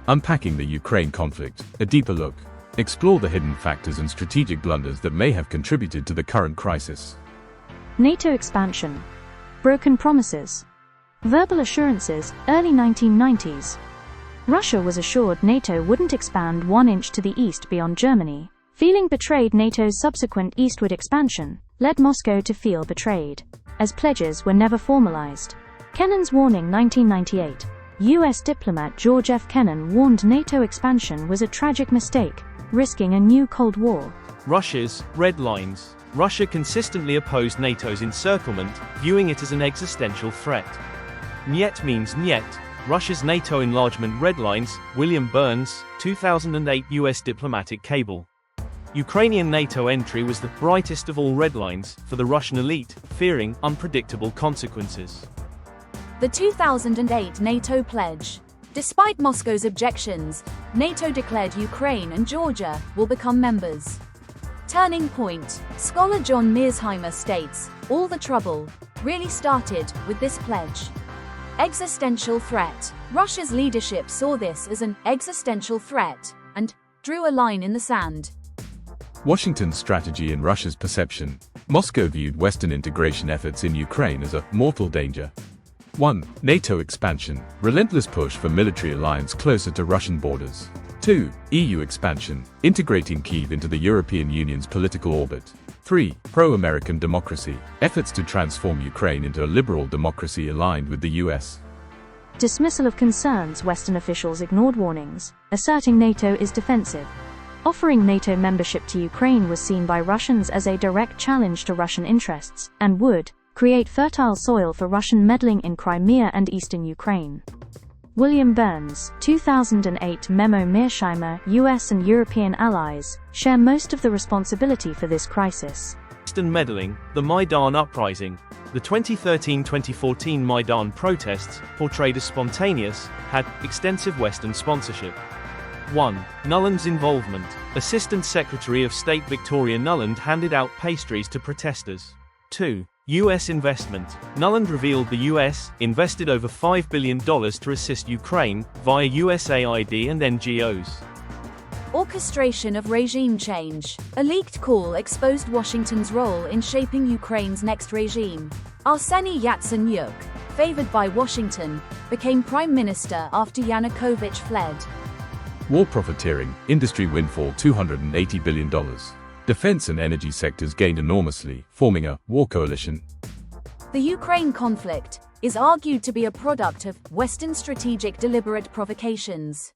Unpacking the Ukraine conflict, a deeper look. Explore the hidden factors and strategic blunders that may have contributed to the current crisis. NATO expansion. Broken promises. Verbal assurances, early 1990s. Russia was assured NATO wouldn't expand 1 inch to the east beyond Germany. Feeling betrayed, NATO's subsequent eastward expansion led Moscow to feel betrayed, as pledges were never formalized. Kennan's warning, 1998. U.S. diplomat George F. Kennan warned NATO expansion was a tragic mistake, risking a new Cold War. Russia's red lines. Russia consistently opposed NATO's encirclement, viewing it as an existential threat. Niet means niet. Russia's NATO enlargement red lines. William Burns, 2008 U.S. diplomatic cable. Ukrainian NATO entry was the brightest of all red lines for the Russian elite, fearing unpredictable consequences. The 2008 NATO pledge. Despite Moscow's objections, NATO declared Ukraine and Georgia will become members. Turning point. Scholar John Mearsheimer states, all the trouble really started with this pledge. Existential threat. Russia's leadership saw this as an existential threat and drew a line in the sand. Washington's strategy in Russia's perception. Moscow viewed Western integration efforts in Ukraine as a mortal danger. 1. NATO expansion, relentless push for military alliance closer to Russian borders. 2. EU expansion, integrating Kyiv into the European Union's political orbit. 3. Pro-American democracy, efforts to transform Ukraine into a liberal democracy aligned with the US. Dismissal of concerns. Western officials ignored warnings, asserting NATO is defensive. Offering NATO membership to Ukraine was seen by Russians as a direct challenge to Russian interests, and would create fertile soil for Russian meddling in Crimea and eastern Ukraine. William Burns, 2008 memo. Mearsheimer, US and European allies share most of the responsibility for this crisis. Western meddling. The Maidan uprising. The 2013-2014 Maidan protests, portrayed as spontaneous, had extensive Western sponsorship. 1. Nuland's involvement. Assistant Secretary of State Victoria Nuland handed out pastries to protesters. 2. U.S. investment. Nuland revealed the U.S. invested over $5 billion to assist Ukraine, via USAID and NGOs. Orchestration of regime change. A leaked call exposed Washington's role in shaping Ukraine's next regime. Arseniy Yatsenyuk, favored by Washington, became prime minister after Yanukovych fled. War profiteering, industry windfall $280 billion. Defense and energy sectors gained enormously, forming a war coalition. The Ukraine conflict is argued to be a product of Western strategic deliberate provocations.